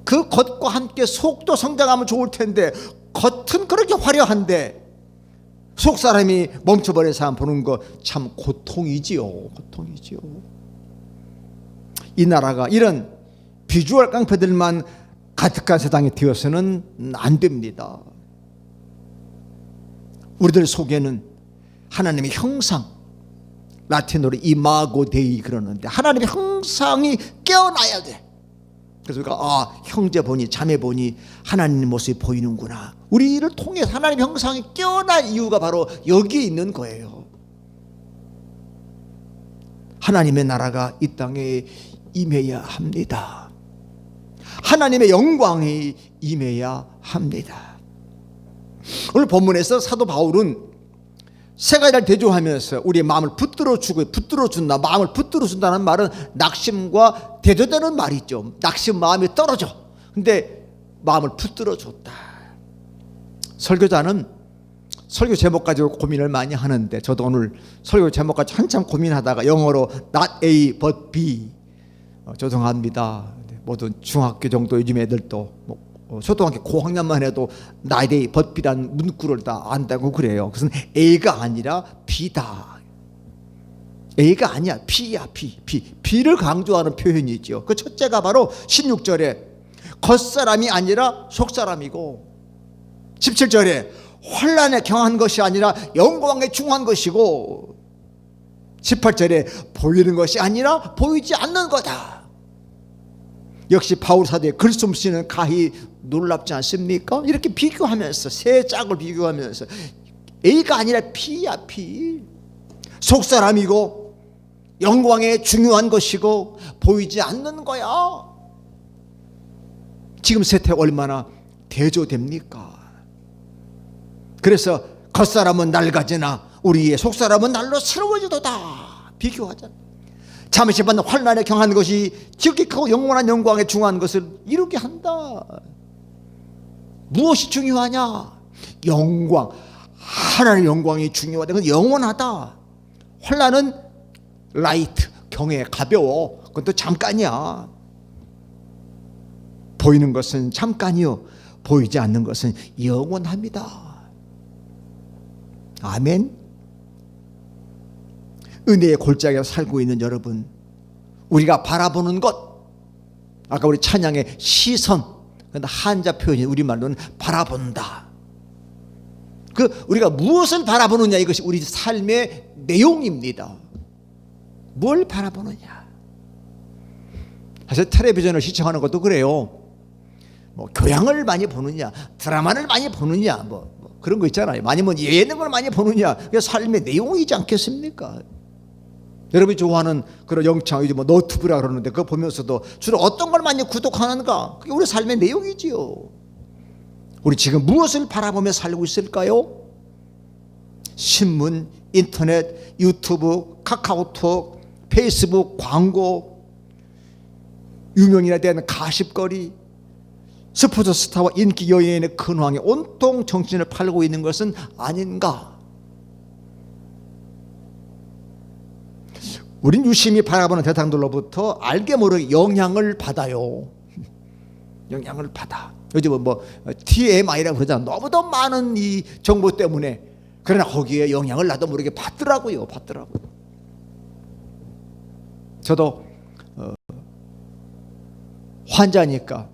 그 겉과 함께 속도 성장하면 좋을 텐데, 겉은 그렇게 화려한데 속 사람이 멈춰버린 사람 보는 거 참 고통이지요. 고통이지요. 이 나라가 이런 비주얼 깡패들만 가득한 세상이 되어서는 안 됩니다. 우리들 속에는 하나님의 형상, 라틴어로 이마고 데이 그러는데 하나님의 형상이 깨어나야 돼. 그래서 우리가 형제 보니 자매 보니 하나님의 모습이 보이는구나. 우리를 통해 하나님의 형상이 깨어날 이유가 바로 여기에 있는 거예요. 하나님의 나라가 이 땅에 임해야 합니다. 하나님의 영광이 임해야 합니다. 오늘 본문에서 사도 바울은 세 가지를 대조하면서 우리의 마음을 붙들어준다. 마음을 붙들어준다는 말은 낙심과 대조되는 말이죠. 낙심 마음이 떨어져. 근데 마음을 붙들어줬다. 설교자는 설교 제목 가지고 고민을 많이 하는데, 저도 오늘 설교 제목 가지고 한참 고민하다가 영어로 not A but B, 죄송합니다. 모든 중학교 정도 요즘 애들도 초등학교 고학년만 해도 not A but B라는 문구를 다 안다고 그래요. 그것은 A가 아니라 B다. A가 아니야, B야. B를 강조하는 표현이죠. 그 첫째가 바로 16절에 겉사람이 아니라 속사람이고, 17절에 환난에 경한 것이 아니라 영광에 중한 것이고, 18절에 보이는 것이 아니라 보이지 않는 거다. 역시 바울 사도의 글솜씨는 가히 놀랍지 않습니까? 이렇게 비교하면서, 세 짝을 비교하면서 A가 아니라 B야. B. 속사람이고 영광에 중요한 것이고 보이지 않는 거야. 지금 세태 얼마나 대조됩니까? 그래서 겉사람은 낡아지나 우리의 속사람은 날로 새로워지도다. 비교하잖아. 잠시 받는 환난에 경한 것이 지극히 크고 영원한 영광에 중요한 것을 이루게 한다. 무엇이 중요하냐? 영광. 하나님의 영광이 중요하다. 그건 영원하다. 환난은 라이트, 경외, 가벼워. 그건 또 잠깐이야. 보이는 것은 잠깐이요, 보이지 않는 것은 영원합니다. 아멘. 은혜의 골짜기에 살고 있는 여러분, 우리가 바라보는 것, 아까 우리 찬양의 시선, 한자 표현이 우리말로는 바라본다. 우리가 무엇을 바라보느냐, 이것이 우리 삶의 내용입니다. 뭘 바라보느냐. 사실 텔레비전을 시청하는 것도 그래요. 교양을 많이 보느냐, 드라마를 많이 보느냐, 그런 거 있잖아요. 아니면 예능을 많이 보느냐, 그게 삶의 내용이지 않겠습니까? 여러분이 좋아하는 그런 영창, 요즘 너튜브라 그러는데 그거 보면서도 주로 어떤 걸 많이 구독하는가? 그게 우리 삶의 내용이지요. 우리 지금 무엇을 바라보며 살고 있을까요? 신문, 인터넷, 유튜브, 카카오톡, 페이스북, 광고, 유명인에 대한 가십거리, 스포츠 스타와 인기 여인의 근황에 온통 정신을 팔고 있는 것은 아닌가? 우린 유심히 바라보는 대상들로부터 알게 모르게 영향을 받아요. 영향을 받아. 요즘은 뭐 TMI라고 그러잖아. 너무도 많은 이 정보 때문에. 그러나 거기에 영향을 나도 모르게 받더라고요. 저도 환자니까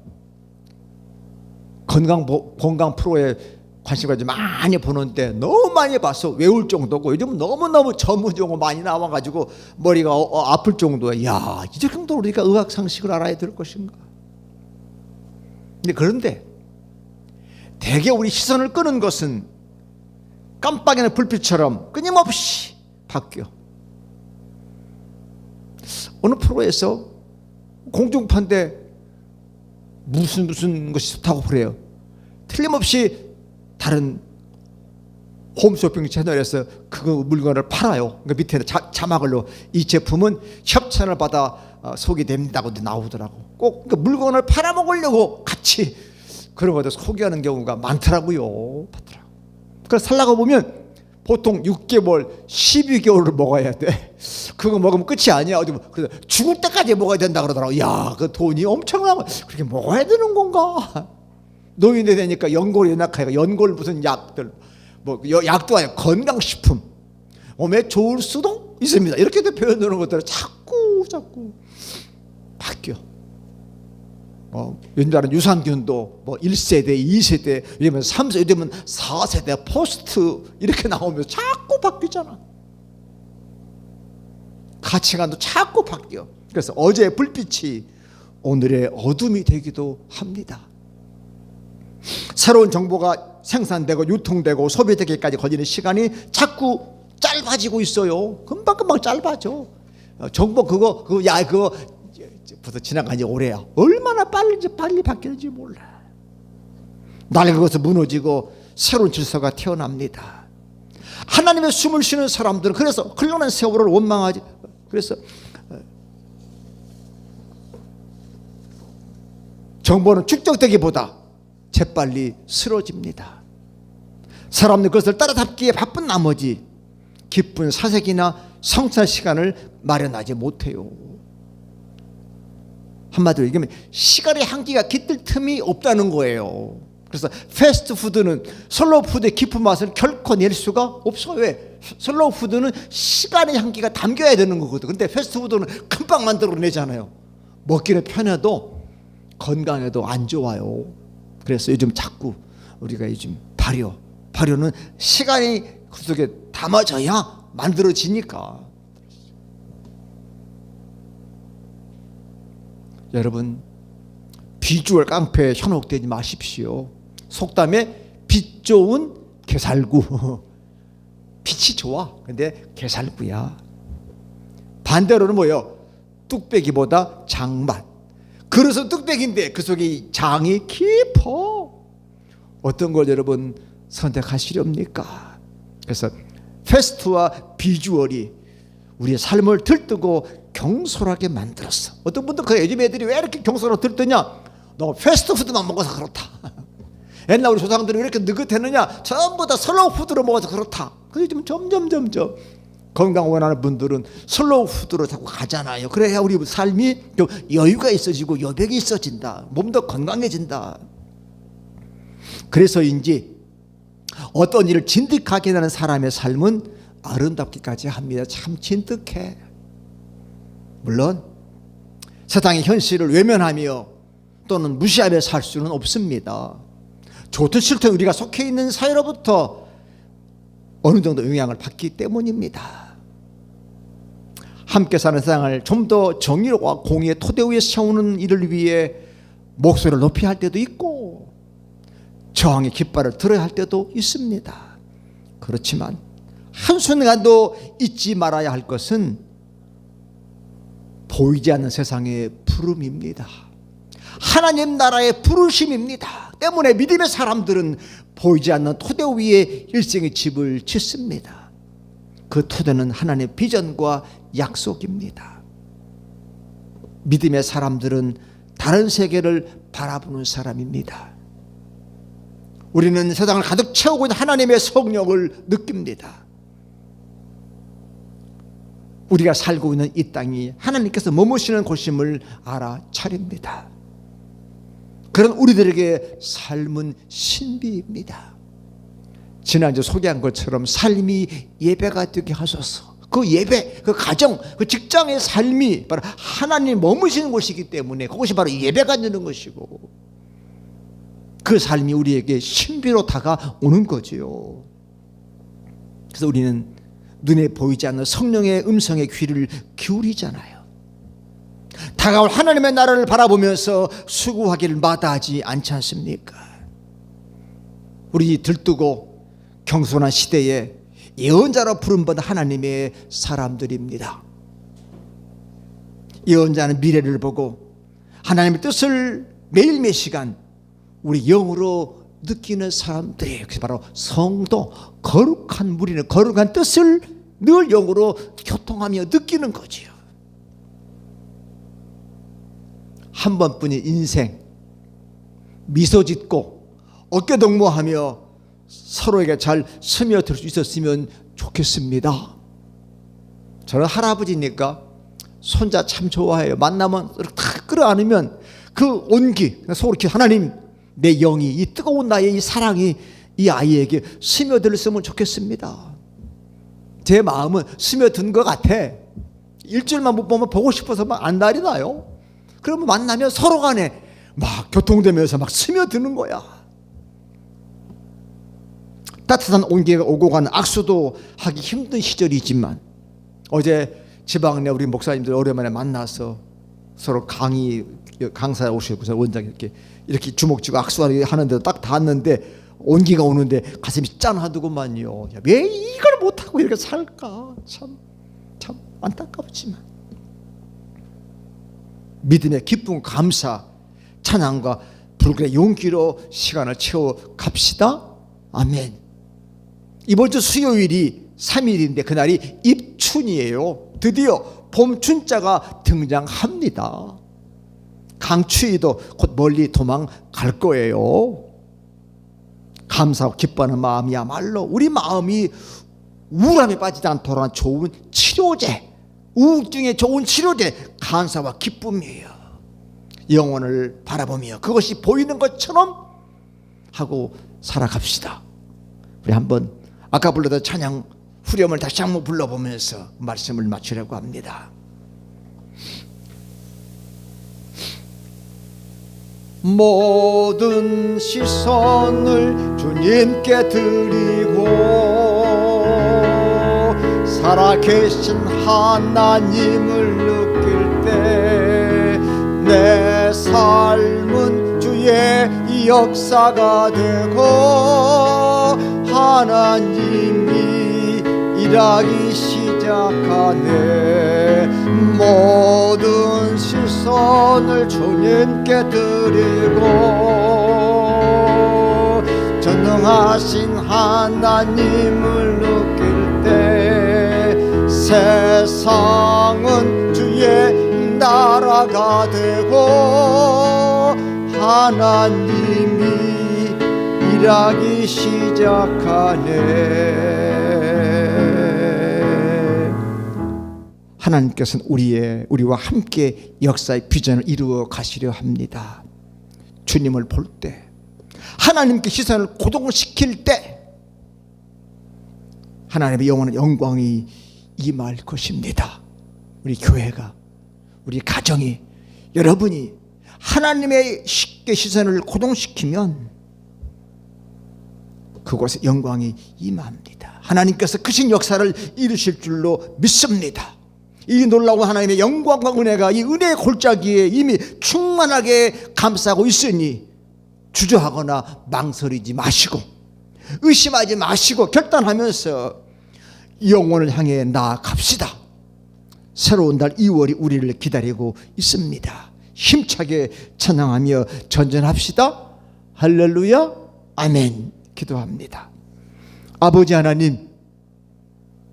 건강 프로에 관심 가지고 많이 보는데 너무 많이 봐서 외울 정도고, 요즘은 너무너무 전문 용어 많이 나와가지고 머리가 아플 정도야. 야, 이 정도로 우리가 의학 상식을 알아야 될 것인가. 그런데 대개 우리 시선을 끄는 것은 깜빡이는 불빛처럼 끊임없이 바뀌어. 어느 프로에서 공중파인데 무슨 것이 좋다고 그래요. 틀림없이 다른 홈쇼핑 채널에서 그 물건을 팔아요. 그러니까 밑에 자막으로 이 제품은 협찬을 받아 소개됩니다고 나오더라고. 꼭 그러니까 물건을 팔아먹으려고 같이 그런 것들 소개하는 경우가 많더라고요. 그래서 살라고 보면 보통 6개월, 12개월을 먹어야 돼. 그거 먹으면 끝이 아니야. 그래서 죽을 때까지 먹어야 된다 그러더라고. 야, 그 돈이 엄청나고 그렇게 먹어야 되는 건가? 노인이 되니까 연골 연약하니까 연골 무슨 약들, 뭐 약도 아니고 건강식품, 몸에 좋을 수도 있습니다. 이렇게 표현하는 것들은 자꾸 바뀌어. 옛날에는 유산균도 뭐 1세대, 2세대, 이러면 3세대, 이러면 4세대, 포스트 이렇게 나오면서 자꾸 바뀌잖아. 가치관도 자꾸 바뀌어. 그래서 어제의 불빛이 오늘의 어둠이 되기도 합니다. 새로운 정보가 생산되고 유통되고 소비되기까지 걸리는 시간이 자꾸 짧아지고 있어요. 금방 짧아져. 정보 그거 벌써 지나간 지 오래야. 얼마나 빨리 바뀌는지 몰라. 낡은 것은 무너지고 새로운 질서가 태어납니다. 하나님의 숨을 쉬는 사람들은 그래서 흘러간 세월을 원망하지. 그래서 정보는 축적되기보다 재빨리 쓰러집니다. 사람들 그것을 따라잡기에 바쁜 나머지 기쁜 사색이나 성찰 시간을 마련하지 못해요. 한마디로 얘기하면 시간의 한기가 깃들 틈이 없다는 거예요. 그래서 패스트푸드는 슬로우푸드의 깊은 맛을 결코 낼 수가 없어요. 왜? 슬로우푸드는 시간의 향기가 담겨야 되는 거거든. 근데 패스트푸드는 금방 만들어내잖아요. 먹기는 편해도 건강에도 안 좋아요. 그래서 요즘 자꾸 우리가 요즘 발효는 시간이 그 속에 담아져야 만들어지니까. 여러분, 비주얼 깡패에 현혹되지 마십시오. 속담에 빛 좋은 게살구. 빛이 좋아. 근데 게살구야. 반대로는 뭐예요? 뚝배기보다 장맛. 그래서 뚝배기인데 그 속에 장이 깊어. 어떤 걸 여러분 선택하시렵니까? 그래서 패스트와 비주얼이 우리의 삶을 들뜨고 경솔하게 만들었어. 어떤 분들 그 요즘 애들이 왜 이렇게 경솔하게 들뜨냐? 너 패스트푸드만 먹어서 그렇다. 옛날 우리 조상들이 왜 이렇게 느긋했느냐? 전부 다 슬로우푸드로 먹어서 그렇다. 그래서 지금 점점 건강 원하는 분들은 슬로우푸드로 자꾸 가잖아요. 그래야 우리 삶이 좀 여유가 있어지고 여백이 있어진다. 몸도 건강해진다. 그래서인지 어떤 일을 진득하게 하는 사람의 삶은 아름답기까지 합니다. 참 진득해. 물론 세상의 현실을 외면하며 또는 무시하며 살 수는 없습니다. 좋든 싫든 우리가 속해 있는 사회로부터 어느 정도 영향을 받기 때문입니다. 함께 사는 세상을 좀 더 정의와 공의의 토대 위에 세우는 일을 위해 목소리를 높여야 할 때도 있고 저항의 깃발을 들어야 할 때도 있습니다. 그렇지만 한순간도 잊지 말아야 할 것은 보이지 않는 세상의 부름입니다. 하나님 나라의 부르심입니다. 때문에 믿음의 사람들은 보이지 않는 토대 위에 일생의 집을 짓습니다. 그 토대는 하나님의 비전과 약속입니다. 믿음의 사람들은 다른 세계를 바라보는 사람입니다. 우리는 세상을 가득 채우고 있는 하나님의 성령을 느낍니다. 우리가 살고 있는 이 땅이 하나님께서 머무시는 곳임을 알아차립니다. 그런 우리들에게 삶은 신비입니다. 지난주 소개한 것처럼 삶이 예배가 되게 하소서. 그 예배, 그 가정, 그 직장의 삶이 바로 하나님 머무시는 곳이기 때문에 그것이 바로 예배가 되는 것이고, 그 삶이 우리에게 신비로 다가오는 거지요. 그래서 우리는 눈에 보이지 않는 성령의 음성에 귀를 기울이잖아요. 다가올 하나님의 나라를 바라보면서 수고하기를 마다하지 않지 않습니까? 우리 들뜨고 경솔한 시대에 예언자로 부름받은 하나님의 사람들입니다. 예언자는 미래를 보고 하나님의 뜻을 매일 매 시간 우리 영으로 느끼는 사람들이에요. 그래서 바로 성도, 거룩한 무리는 거룩한 뜻을 늘 영으로 교통하며 느끼는 거지요. 한 번뿐인 인생, 미소 짓고 어깨 동무하며 서로에게 잘 스며들 수 있었으면 좋겠습니다. 저는 할아버지니까 손자 참 좋아해요. 만나면 이렇게 탁 끌어안으면 그 온기, 서로 이렇게 하나님, 내 영이, 이 뜨거운 나의 이 사랑이 이 아이에게 스며들었으면 좋겠습니다. 제 마음은 스며든 것 같아. 일주일만 못 보면 보고 싶어서 막 안달이 나요. 그러면 만나면 서로 간에 막 교통되면서 막 스며드는 거야. 따뜻한 온기가 오고 가는 악수도 하기 힘든 시절이지만, 어제 지방내 우리 목사님들 오랜만에 만나서 서로 강사 오시고서 원장이 이렇게 주먹 쥐고 악수하는데 딱 닿았는데 온기가 오는데 가슴이 짠하더구만요. 왜 이걸 못하고 이렇게 살까? 참 안타깝지만 믿음의 기쁨, 감사, 찬양과 불길의 용기로 시간을 채워 갑시다. 아멘. 이번 주 수요일이 3일인데 그날이 입춘이에요. 드디어 봄춘자가 등장합니다. 강추위도 곧 멀리 도망갈 거예요. 감사하고 기뻐하는 마음이야말로 우리 마음이 우울함에 빠지지 않도록 좋은 치료제, 우울증에 좋은 치료제, 감사와 기쁨이에요. 영혼을 바라보며 그것이 보이는 것처럼 하고 살아갑시다. 우리 한번 아까 불렀던 찬양 후렴을 다시 한번 불러보면서 말씀을 마치려고 합니다. 모든 시선을 주님께 드리고 살아계신 하나님을 느낄 때 내 삶은 주의 역사가 되고 하나님이 일하기 시작하네. 모든 시선을 주님께 드리고 전능하신 하나님을 느낄 때 세상은 주의 나라가 되고 하나님이 일하기 시작하네. 하나님께서는 우리와 함께 역사의 비전을 이루어 가시려 합니다. 주님을 볼 때, 하나님께 시선을 고정시킬 때 하나님의 영원한 영광이 임할 것입니다. 우리 교회가, 우리 가정이, 여러분이 하나님의 쉽게 시선을 고정시키면 그곳에 영광이 임합니다. 하나님께서 크신 역사를 이루실 줄로 믿습니다. 이 놀라운 하나님의 영광과 은혜가 이 은혜의 골짜기에 이미 충만하게 감싸고 있으니 주저하거나 망설이지 마시고 의심하지 마시고 결단하면서 영혼을 향해 나아갑시다. 새로운 달 2월이 우리를 기다리고 있습니다. 힘차게 찬양하며 전전합시다. 할렐루야, 아멘. 기도합니다. 아버지 하나님,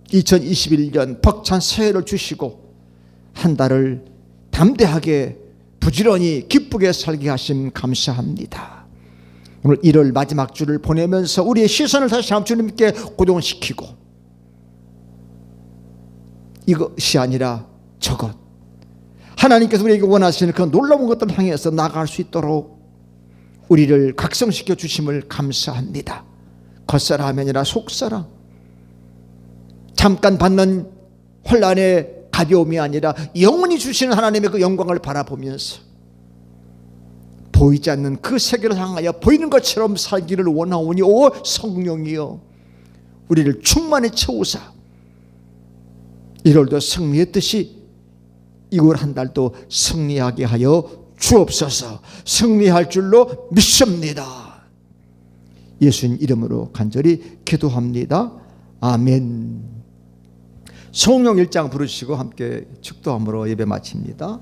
2021년 벅찬 새해를 주시고 한 달을 담대하게 부지런히 기쁘게 살게 하심 감사합니다. 오늘 1월 마지막 주를 보내면서 우리의 시선을 다시 한번 주님께 고정시키고 이것이 아니라 저것, 하나님께서 우리에게 원하시는 그 놀라운 것들을 향해서 나아갈 수 있도록 우리를 각성시켜 주심을 감사합니다. 겉사람이 아니라 속사람, 잠깐 받는 혼란의 가벼움이 아니라 영원히 주시는 하나님의 그 영광을 바라보면서 보이지 않는 그 세계를 향하여 보이는 것처럼 살기를 원하오니 오 성령이여 우리를 충만히 채우사 1월도 승리의 뜻이 2월 한 달도 승리하게 하여 주옵소서. 승리할 줄로 믿습니다. 예수님 이름으로 간절히 기도합니다. 아멘. 성령 1장 부르시고 함께 축도함으로 예배 마칩니다.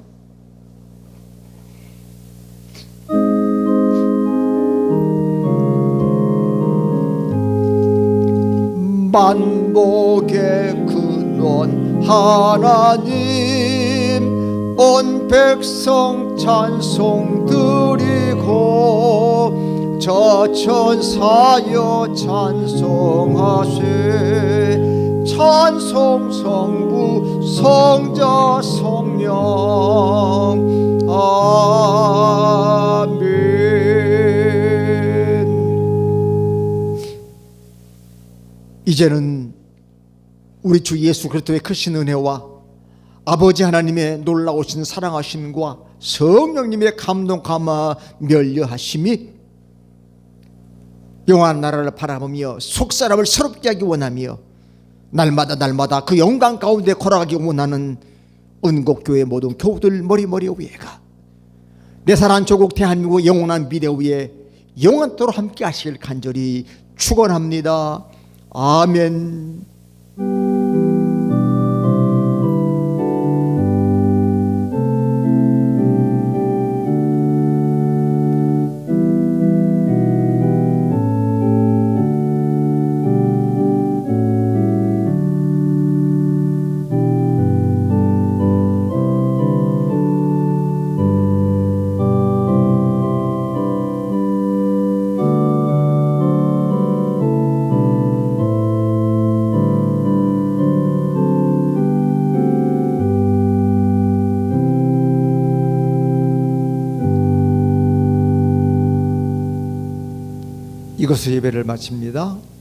만복의 근원 하나님 온 백성 찬송 드리고 저 천사여 찬송하세 찬송 성부 성자 성령 아멘. 이제는 우리 주 예수 그리스도의 크신 은혜와 아버지 하나님의 놀라우신 사랑하심과 성령님의 감동 감화 멸려하심이 영원한 나라를 바라보며 속사람을 새롭게 하기 원하며 날마다 그 영광 가운데 걸어가기 원하는 은곡교회 모든 교우들 머리 위에가 내 사랑 조국 대한민국 영원한 미래 위에 영원토록 함께 하시길 간절히 축원합니다. 아멘. 이것으로 예배를 마칩니다.